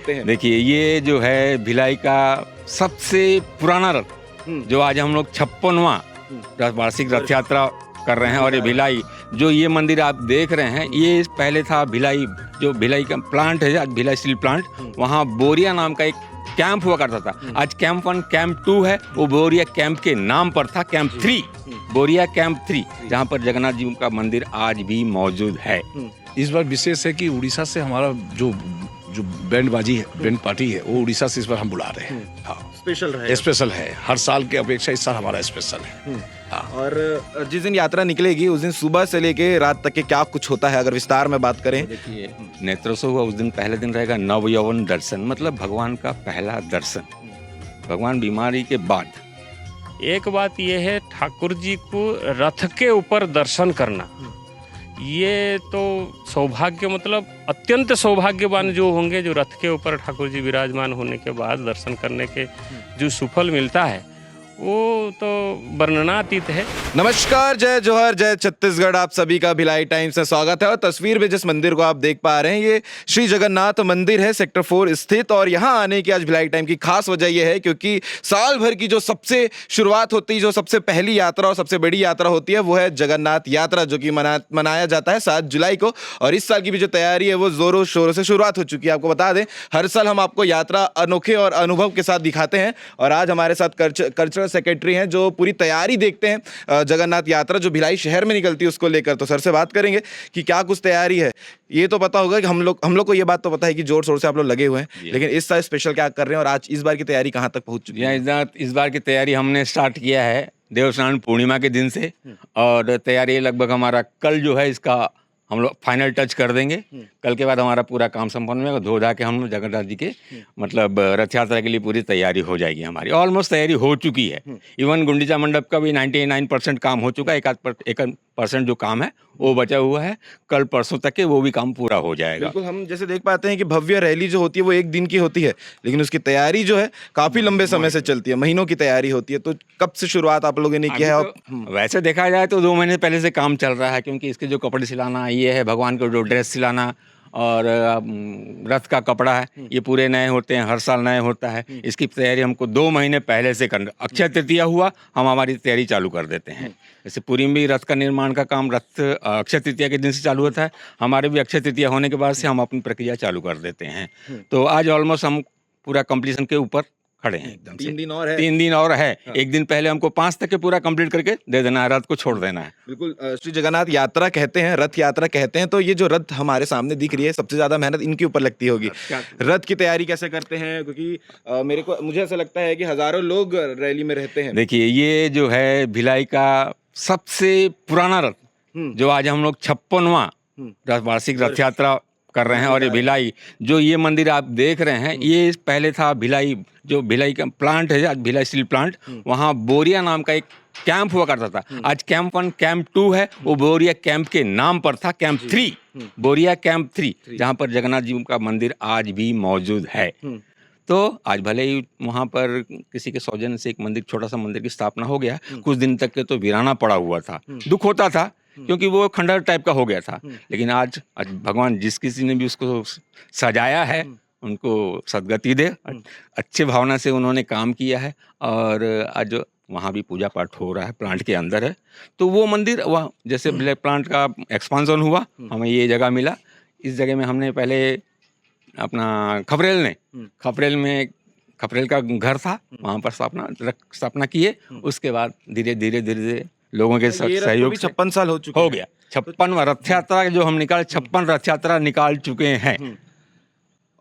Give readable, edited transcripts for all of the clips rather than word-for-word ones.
सकते हैं? देखिए, ये जो है भिलाई का सबसे पुराना रथ, जो आज हम लोग 56वां वार्षिक रथ यात्रा कर रहे हैं। और ये भिलाई, जो ये मंदिर आप देख रहे हैं, ये पहले था भिलाई, जो भिलाई का प्लांट है, आज भिलाई स्टील प्लांट, वहाँ बोरिया नाम का एक कैंप हुआ करता था। आज कैंप 1 कैंप 2 है, वो बोरिया कैंप के नाम पर था। कैंप 3, बोरिया कैंप 3, जहाँ पर जगन्नाथ जी का मंदिर आज भी मौजूद है। इस बार विशेष है कि उड़ीसा से हमारा जो जो बैंडबाजी है, बैंड पार्टी है, वो उड़ीसा से इस बार हम बुला रहे हैं। हाँ, स्पेशल है। हर साल के अपेक्षा इस साल हमारा स्पेशल है। हाँ। और जिस दिन यात्रा निकलेगी उस दिन सुबह से लेके रात तक के क्या कुछ होता है, अगर विस्तार में बात करें? देखिए, नेत्रोत्सव हुआ उस दिन, पहले दिन रहेगा नव यौवन दर्शन, मतलब भगवान का पहला दर्शन, भगवान बीमारी के बाद। एक बात यह है, ठाकुर जी को रथ के ऊपर दर्शन करना, ये तो सौभाग्य, मतलब अत्यंत सौभाग्यवान जो होंगे, जो रथ के ऊपर ठाकुर जी विराजमान होने के बाद दर्शन करने के जो सुफल मिलता है, वो तो वर्णनातीत है। नमस्कार, जय जोहर, जय छत्तीसगढ़। आप सभी का भिलाई टाइम्स में स्वागत है। और तस्वीर में जिस मंदिर को आप देख पा रहे हैं, ये श्री जगन्नाथ मंदिर है, सेक्टर 4 स्थित। और यहाँ आने की आज भिलाई टाइम की खास वजह यह है क्योंकि साल भर की जो सबसे शुरुआत होती है, जो सबसे पहली यात्रा और सबसे बड़ी यात्रा होती है, वो है जगन्नाथ यात्रा, जो कि मनाया जाता है 7 जुलाई को। और इस साल की भी जो तैयारी है वो जोरों शोरों से शुरुआत हो चुकी है। आपको बता दें, हर साल हम आपको यात्रा अनोखे और अनुभव के साथ दिखाते हैं। और आज हमारे साथ कल्चरल सेक्रेटरी हैं, जो पूरी तैयारी देखते हैं जगन्नाथ यात्रा जो भिलाई शहर में निकलती है उसको लेकर। तो सर से बात करेंगे कि क्या कुछ तैयारी है। ये तो पता होगा कि हम लोग को ये बात तो पता है कि जोर शोर से आप लोग लगे हुए हैं, लेकिन इस साल स्पेशल क्या कर रहे हैं और आज इस बार की तैयारी कहाँ तक पहुंच चुकी है? इस बार की तैयारी हमने स्टार्ट किया है देवस्नान पूर्णिमा के दिन से, और तैयारी लगभग हमारा कल जो है, इसका हम लोग फाइनल टच कर देंगे। कल के बाद हमारा पूरा काम संपन्न होगा, धो धा के हम जगन्नाथ जी के मतलब रथ यात्रा के लिए पूरी तैयारी हो जाएगी हमारी। ऑलमोस्ट तैयारी हो चुकी है। इवन गुंडीचा मंडप का भी 99% काम हो चुका है। 1% जो काम है वो बचा हुआ है, कल परसों तक के वो भी काम पूरा हो जाएगा। बिल्कुल, हम जैसे देख पाते हैं कि भव्य रैली जो होती है वो एक दिन की होती है, लेकिन उसकी तैयारी जो है काफी लंबे समय से चलती है, महीनों की तैयारी होती है। तो कब से शुरुआत आप लोगों ने किया है? वैसे देखा जाए तो 2 महीने पहले से काम चल रहा है, क्योंकि इसके जो कपड़े सिलाना ये है, भगवान को जो ड्रेस सिलाना और रथ का कपड़ा है, ये पूरे नए होते हैं, हर साल नए होता है। इसकी तैयारी हमको 2 महीने पहले से करना। अक्षय तृतीया हुआ, हम हमारी तैयारी चालू कर देते हैं। जैसे पुरी में भी रथ का निर्माण का काम अक्षय तृतीया के दिन से चालू होता है, हमारे भी अक्षय तृतीया होने के बाद से हम अपनी प्रक्रिया चालू कर देते हैं। तो आज ऑलमोस्ट हम पूरा कंप्लीशन के ऊपर खड़े हैं एकदम से। 3 दिन और है। 3 दिन और है। हाँ। एक दिन पहले हमको 5 तक के पूरा कंप्लीट करके दे देना है, रथ को छोड़ देना है। बिल्कुल, श्री जगन्नाथ यात्रा कहते हैं, रथ यात्रा कहते हैं। तो ये जो रथ हमारे सामने दिख रही है, सबसे ज्यादा मेहनत इनके ऊपर लगती होगी। रथ की तैयारी कैसे करते हैं? क्योंकि मुझे ऐसा लगता है कि हजारों लोग रैली में रहते हैं। देखिए, ये जो है भिलाई का सबसे पुराना रथ, जो आज हम लोग 56वां वार्षिक रथ यात्रा कर रहे हैं। और ये भिलाई, जो ये मंदिर आप देख रहे हैं, ये पहले था भिलाई, जो भिलाई का प्लांट है, आज भिलाई स्टील प्लांट, वहाँ बोरिया नाम का एक कैंप हुआ करता था। आज कैंप 1 कैंप 2 है, वो बोरिया कैंप के नाम पर था। कैंप 3, बोरिया कैंप 3, जहाँ पर जगन्नाथ जी का मंदिर आज भी मौजूद है। तो आज भले ही वहाँ पर किसी के सौजन्य से एक मंदिर, छोटा सा मंदिर की स्थापना हो गया, कुछ दिन तक के तो वीराना पड़ा हुआ था। दुख होता था क्योंकि वो खंडहर टाइप का हो गया था, लेकिन आज भगवान जिस किसी ने भी उसको सजाया है, उनको सदगति दे। अच्छे भावना से उन्होंने काम किया है। और आज वहाँ भी पूजा पाठ हो रहा है, प्लांट के अंदर है। तो वो मंदिर, वह जैसे ब्लैक प्लांट का एक्सपांसन हुआ, हमें ये जगह मिला। इस जगह में हमने पहले अपना खपरेल का घर था, वहाँ पर स्थापना किए। उसके बाद धीरे धीरे लोगों के सहयोग से 56 साल हो चुके हो गया। 56वां रथ यात्रा जो हम 56 रथ यात्रा निकाल चुके हैं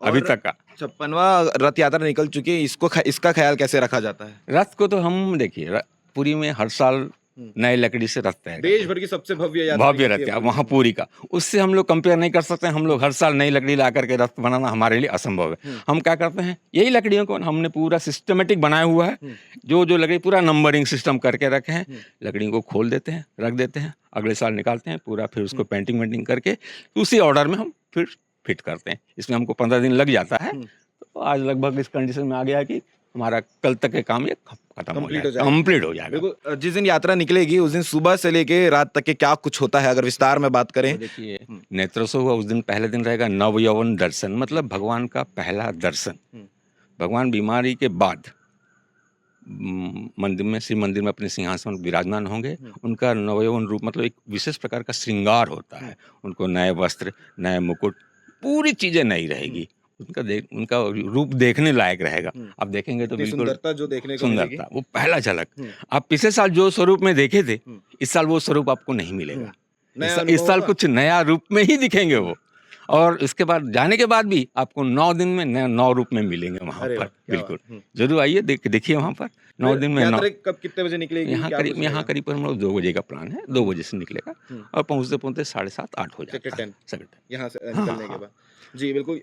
अभी तक का। 56वां रथ यात्रा निकल चुकी है। इसका ख्याल कैसे रखा जाता है? रथ को तो हम देखिए, पुरी में हर साल नए लकड़ी से रथ तैयार, देश भर की सबसे भव्य रथ है वहाँ पूरी का, उससे हम लोग कंपेयर नहीं कर सकते। हम लोग हर साल नई लकड़ी ला करके रथ बनाना हमारे लिए असंभव है। हम क्या करते हैं, यही लकड़ियों को हमने पूरा सिस्टमेटिक बनाया हुआ है। जो लकड़ी पूरा नंबरिंग सिस्टम करके रखे हैं, लकड़ियों को खोल देते हैं, रख देते हैं, अगले साल निकालते हैं पूरा, फिर उसको पेंटिंग वेंटिंग करके उसी ऑर्डर में हम फिर फिट करते हैं। इसमें हमको 15 दिन लग जाता है। तो आज लगभग इस कंडीशन में आ गया कि हमारा कल तक के काम ये खत्म हो Complete हो जाएगा, जाएगा। कंप्लीट हो जाएगा। बिल्कुल, जिस दिन यात्रा निकलेगी उस दिन सुबह से लेके रात तक के क्या कुछ होता है अगर विस्तार में बात करें? तो देखिए, नेत्रोत्सव हुआ उस दिन, पहले दिन रहेगा नव यौवन दर्शन, मतलब भगवान का पहला दर्शन। भगवान बीमारी के बाद मंदिर में, शिव मंदिर में अपने सिंहासन पर विराजमान होंगे। उनका नवयौवन रूप, मतलब एक विशेष प्रकार का श्रृंगार होता है। उनको नए वस्त्र, नए मुकुट, पूरी चीजें नई रहेगी। उनका रूप देखने लायक रहेगा। आप देखेंगे तो इतनी बिल्कुल सुंदरता जो देखने को मिलेगी। सुंदरता, वो पहला झलक। आप पिछले साल जो स्वरूप में देखे थे, इस साल वो स्वरूप आपको नहीं मिलेगा। नया इस अनुभव साल होगा। कुछ नया रूप में ही दिखेंगे वो। और इसके बाद जाने के बाद भी आपको 9 दिन में 9 रूप में मिलेंगे वहाँ अरे पर। वाह, क्या बिल्कुल, बात। जरूर आइए, देखिए वहाँ पर 9 दिन में 9। यात्रा कब कितने बजे निकलेगी? यहाँ क्या करीब कुछ यहाँ रहेगा? करीब हम लोग 2 बजे का प्लान है, 2 बजे से निकलेगा और पहुँचते पहुँचते 7:30 8 हो सेक्टर जाता है। 10 सेक्टर 10। यहाँ से हाँ, निकलने के हाँ। बाद। जी बिल्कुल,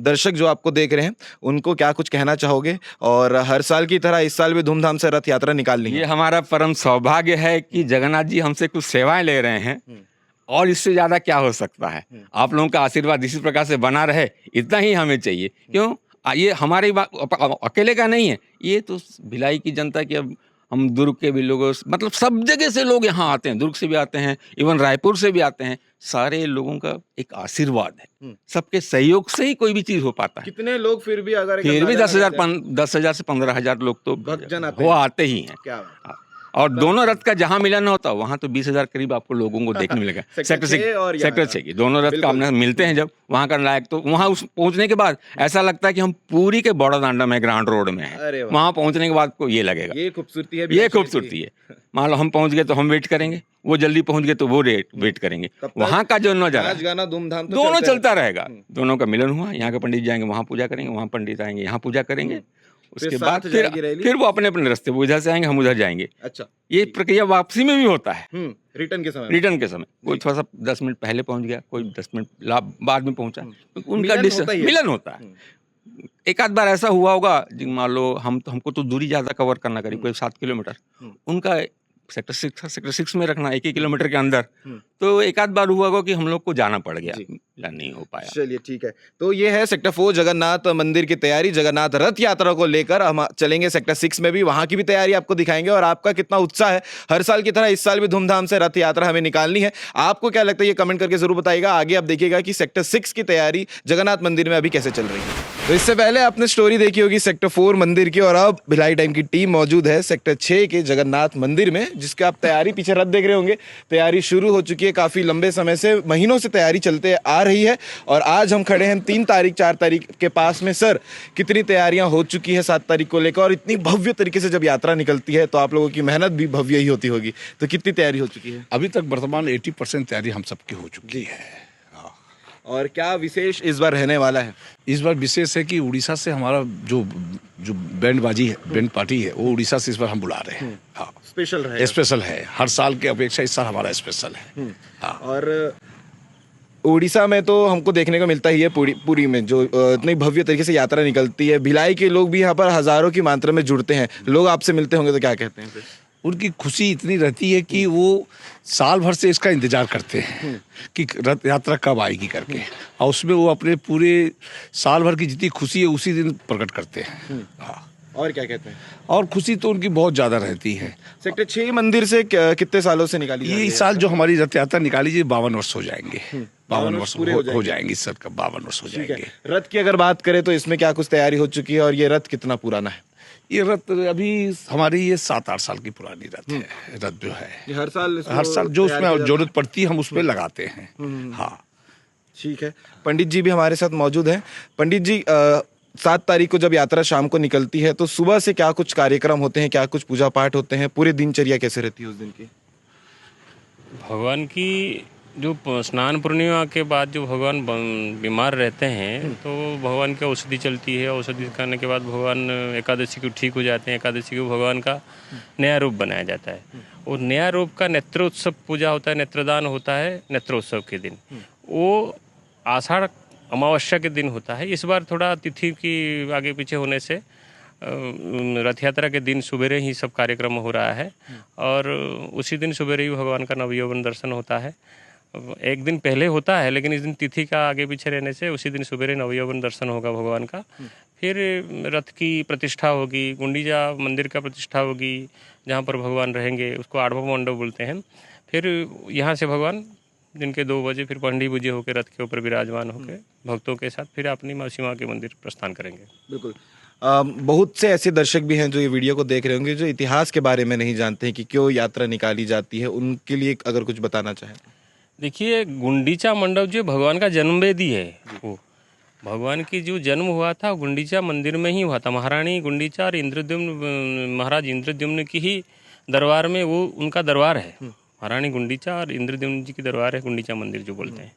दर्शक जो आपको देख रहे हैं उनको क्या कुछ कहना चाहोगे? और हर साल की तरह इस साल भी धूमधाम से रथ यात्रा निकालनी ये है। हमारा परम सौभाग्य है कि जगन्नाथ जी हमसे कुछ सेवाएं ले रहे हैं, और इससे ज्यादा क्या हो सकता है। आप लोगों का आशीर्वाद इसी प्रकार से बना रहे, इतना ही हमें चाहिए। क्यों? ये हमारे अकेले का नहीं है, ये तो भिलाई की जनता की। अब हम दुर्ग के भी लोगों, मतलब सब जगह से लोग यहाँ आते हैं, दुर्ग से भी आते हैं, इवन रायपुर से भी आते हैं। सारे लोगों का एक आशीर्वाद है, सबके सहयोग से ही कोई भी चीज हो पाता है। कितने लोग फिर भी अगर एक फिर भी अंदाजा लगाते हैं? 10,000 से 15,000 लोग तो भक्तजन आते वो हैं। आते ही हैं। क्या बात। और दोनों रथ का जहां मिलन होता है वहां तो 20,000 करीब आपको लोगों को देखने मिलेगा। सेक्टर 6 और यहाँ सेक्टर का। 6 दोनों रथ का बिल्कुल। हमने मिलते हैं जब वहां का लायक, तो वहां उस पहुंचने के बाद ऐसा लगता है कि हम पूरी के बड़ौदांडा में ग्रांड रोड में है। अरे वाह। वहां पहुंचने के बाद को ये लगेगा, ये खूबसूरती है ये भिलाई शहर की। खूबसूरती है। मान लो हम पहुंच गए तो हम वेट करेंगे, वो जल्दी पहुंच गए तो वो वेट करेंगे। तब तक वहां का जो नजारा नाच गाना धूमधाम तो दोनों चलता चलता रहेगा। दोनों का मिलन हुआ, यहाँ के पंडित जाएंगे वहां पूजा करेंगे, वहां पंडित आएंगे यहाँ पूजा करेंगे। उसके साथ बाद जाएगी रैली। फिर वो अपने अपने रास्ते, वो इधर से आएंगे हम उधर जाएंगे। अच्छा। ये प्रक्रिया वापसी में भी होता है। रिटर्न के समय में। रिटर्न के समय कोई थोड़ा सा 10 मिनट पहले पहुंच गया, कोई 10 मिनट बाद में पहुंचा, उनका मिलन होता ही है। मिलन होता है। एक आध बार ऐसा हुआ होगा, मान लो हमको तो दूरी ज्यादा कवर करना, करीब कोई 7 किलोमीटर, उनका सेक्टर 6 में रखना 1 किलोमीटर के अंदर, तो एक आध बार हुआ होगा कि हम लोग को जाना पड़ गया, नहीं हो पाया। चलिए ठीक है, तो ये है सेक्टर 4 जगन्नाथ मंदिर की तैयारी। जगन्नाथ रथ यात्रा को लेकर हम चलेंगे सेक्टर 6 में भी, वहां की भी तैयारी आपको दिखाएंगे और आपका कितना उत्साह है। हर साल की तरह इस साल भी धूमधाम से रथ यात्रा हमें निकालनी है। आपको क्या लगता है ये कमेंट करके जरूर बताइएगा। आगे आप देखिएगा कि सेक्टर 6 की तैयारी जगन्नाथ मंदिर में अभी कैसे चल रही है। तो इससे पहले आपने स्टोरी देखी होगी सेक्टर 4 मंदिर की, और अब भिलाई टाइम की टीम मौजूद है सेक्टर 6 के जगन्नाथ मंदिर में, जिसका आप तैयारी, पीछे रथ देख रहे होंगे, तैयारी शुरू हो चुकी है। काफी लंबे समय से, महीनों से तैयारी चलते आ रही है और आज हम खड़े हैं 3 तारीख 4 तारीख के पास में। सर, कितनी तैयारियां हो चुकी है 7 तारीख को लेकर, और इतनी भव्य तरीके से जब यात्रा निकलती है तो आप लोगों की मेहनत भी भव्य ही होती होगी, तो कितनी तैयारी हो चुकी है? अभी तक वर्तमान 80% तैयारी हम सबकी हो चुकी है। और क्या विशेष इस बार रहने वाला है? इस बार विशेष है कि उड़ीसा से हमारा जो बैंडबाजी है, बैंड पार्टी है, वो उड़ीसा से इस बार हम बुला रहे हैं। हाँ, स्पेशल रहेगा। स्पेशल है, हर साल की अपेक्षा इस साल हमारा स्पेशल है। हाँ। और उड़ीसा में तो हमको देखने को मिलता ही है, पुरी में जो इतनी भव्य तरीके से यात्रा निकलती है, भिलाई के लोग भी यहाँ पर हजारों की मात्रा में जुड़ते हैं। लोग आपसे मिलते होंगे तो क्या कहते हैं फिर? उनकी खुशी इतनी रहती है कि वो साल भर से इसका इंतजार करते हैं कि रथ यात्रा कब आएगी करके, और उसमें वो अपने पूरे साल भर की जितनी खुशी है उसी दिन प्रकट करते हैं। हाँ। और क्या कहते हैं? और खुशी तो उनकी बहुत ज्यादा रहती है। सेक्टर 6 मंदिर से कितने सालों से निकाली जा रही ये है? इस साल जो हमारी रथ यात्रा निकाली जी 52 वर्ष हो जाएंगे। 52 वर्ष पूरे हो जाएंगे, इस साल का 52 वर्ष हो ठीक है। जाएंगे। रथ की अगर बात करें तो इसमें क्या कुछ तैयारी हो चुकी है, और ये रथ कितना पुराना है? ये रथ अभी हमारी ये 7-8 साल की पुरानी रथ है। रथ जो है ये हर साल जो उसमें जरूरत पड़ती है हम उसमें लगाते हैं। हाँ, ठीक है। पंडित जी भी हमारे साथ मौजूद हैं। पंडित जी, 7 तारीख को जब यात्रा शाम को निकलती है तो सुबह से क्या कुछ कार्यक्रम होते हैं, क्या कुछ पूजा पाठ होते हैं, पूरे दिनचर्या कैसे रहती है उस दिन की? भगवान की जो स्नान पूर्णिमा के बाद जो भगवान बीमार रहते हैं तो भगवान की औषधि चलती है। औषधि खाने के बाद भगवान एकादशी को ठीक हो जाते हैं। एकादशी को भगवान का नया रूप बनाया जाता है और नया रूप का नेत्रोत्सव पूजा होता है, नेत्रदान होता है नेत्रोत्सव के दिन। वो आषाढ़ अमावस्या के दिन होता है। इस बार थोड़ा तिथि की आगे पीछे होने से रथ यात्रा के दिन सुबह ही सब कार्यक्रम हो रहा है और उसी दिन सुबह ही भगवान का नवयौवन दर्शन होता है। एक दिन पहले होता है, लेकिन इस दिन तिथि का आगे पीछे रहने से उसी दिन सुबह नवयौवन दर्शन होगा भगवान का। फिर रथ की प्रतिष्ठा होगी, गुंडीचा मंदिर का प्रतिष्ठा होगी, जहाँ पर भगवान रहेंगे, उसको आठवां मंडप बोलते हैं। फिर यहाँ से भगवान दिन के 2 बजे फिर पंडी पूजे होकर रथ के ऊपर विराजमान होकर भक्तों के साथ फिर अपनी मौसी माँ के मंदिर प्रस्थान करेंगे। बिल्कुल। बहुत से ऐसे दर्शक भी हैं जो ये वीडियो को देख रहे होंगे जो इतिहास के बारे में नहीं जानते हैं कि क्यों यात्रा निकाली जाती है, उनके लिए अगर कुछ बताना चाहें। देखिए, गुंडीचा मंडप जो भगवान का जन्मवेदी है, वो भगवान की जो जन्म हुआ था गुंडीचा मंदिर में ही हुआ था। महारानी गुंडीचा और इंद्रद्युम्न, महाराज इंद्रद्युम्न की ही दरबार में वो उनका दरबार है। महारानी गुंडीचा और इंद्रद्युम्न जी की दरबार है, गुंडीचा मंदिर जो बोलते हैं।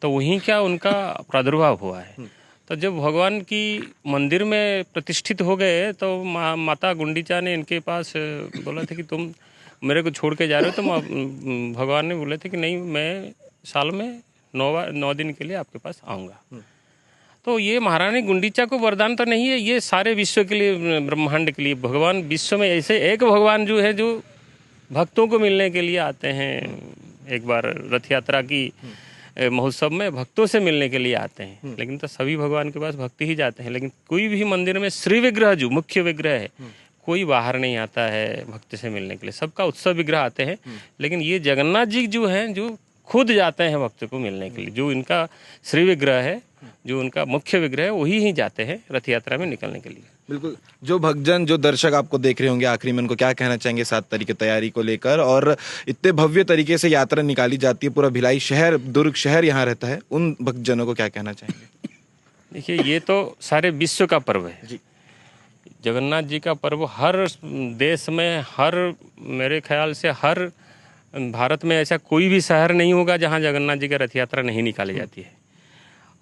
तो वहीं क्या उनका प्रादुर्भाव हुआ है। तो जब भगवान की मंदिर में प्रतिष्ठित हो गए तो माता गुंडीचा ने इनके पास बोला था कि तुम मेरे को छोड़ के जा रहे हो। तो भगवान ने बोले थे कि नहीं, मैं साल में 9 दिन के लिए आपके पास आऊँगा। तो ये महारानी गुंडीचा को वरदान तो नहीं है, ये सारे विश्व के लिए, ब्रह्मांड के लिए। भगवान विश्व में ऐसे एक भगवान जो है जो भक्तों को मिलने के लिए आते हैं। एक बार रथ यात्रा की महोत्सव में भक्तों से मिलने के लिए आते हैं, लेकिन तो सभी भगवान के पास भक्ति ही जाते हैं। लेकिन कोई भी मंदिर में श्री विग्रह जो मुख्य विग्रह है, कोई बाहर नहीं आता है भक्त से मिलने के लिए, सबका उत्सव विग्रह आते हैं। लेकिन ये जगन्नाथ जी जो हैं जो खुद जाते हैं भक्त को मिलने के लिए। जो इनका श्री विग्रह है, जो उनका मुख्य विग्रह है, वही ही जाते हैं रथ यात्रा में निकलने के लिए। बिल्कुल। जो भक्तजन, जो दर्शक आपको देख रहे होंगे, आखिरी में उनको क्या कहना चाहेंगे 7 तारीख की तैयारी को लेकर, और इतने भव्य तरीके से यात्रा निकाली जाती है, पूरा भिलाई शहर, दुर्ग शहर यहाँ रहता है, उन भक्तजनों को क्या कहना चाहेंगे? देखिए, ये तो सारे विश्व का पर्व है जी। जगन्नाथ जी का पर्व हर देश में, हर, मेरे ख्याल से हर भारत में ऐसा कोई भी शहर नहीं होगा जहाँ जगन्नाथ जी का रथ यात्रा नहीं निकाली जाती है।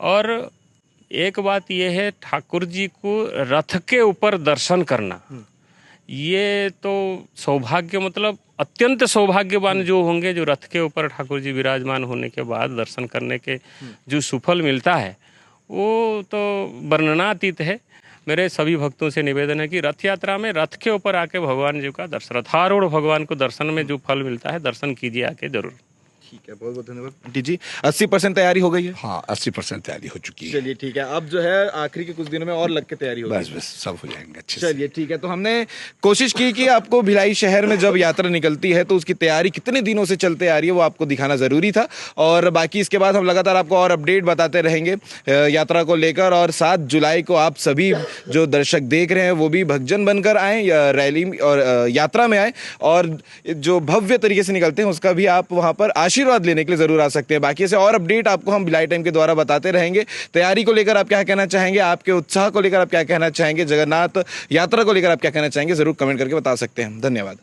और एक बात यह है, ठाकुर जी को रथ के ऊपर दर्शन करना, ये तो सौभाग्य, मतलब अत्यंत सौभाग्यवान जो होंगे, जो रथ के ऊपर ठाकुर जी विराजमान होने के बाद दर्शन करने के जो सुफल मिलता है, वो तो वर्णनातीत है। मेरे सभी भक्तों से निवेदन है कि रथ यात्रा में रथ के ऊपर आके भगवान जी का दर्शन, रथारूढ़ भगवान को दर्शन में जो फल मिलता है, दर्शन कीजिए आके जरूर। ठीक है, बहुत बहुत धन्यवाद। आंटी जी, 80% तैयारी हो गई है? हाँ, 80% तैयारी हो चुकी है। चलिए ठीक है, अब जो है आखिरी के कुछ दिनों में और लग के तैयारी होगी। बस सब हो जाएंगे अच्छे से। चलिए ठीक है, तो हमने कोशिश की कि आपको भिलाई शहर में जब यात्रा निकलती है तो उसकी तैयारी कितने दिनों से चलते आ रही है वो आपको दिखाना जरूरी था। और बाकी इसके बाद हम लगातार आपको और अपडेट बताते रहेंगे यात्रा को लेकर। और 7 जुलाई को आप सभी जो दर्शक देख रहे हैं वो भी भक्तजन बनकर आए, रैली और यात्रा में आए, और जो भव्य तरीके से निकलते हैं उसका भी आप वहाँ पर आशीर्वाद लेने के लिए जरूर आ सकते हैं। बाकी ऐसे और अपडेट आपको हम भिलाई टाइम के द्वारा बताते रहेंगे। तैयारी को लेकर आप क्या कहना चाहेंगे, आपके उत्साह को लेकर आप क्या कहना चाहेंगे, जगन्नाथ यात्रा को लेकर आप क्या कहना चाहेंगे, जरूर कमेंट करके बता सकते हैं। धन्यवाद।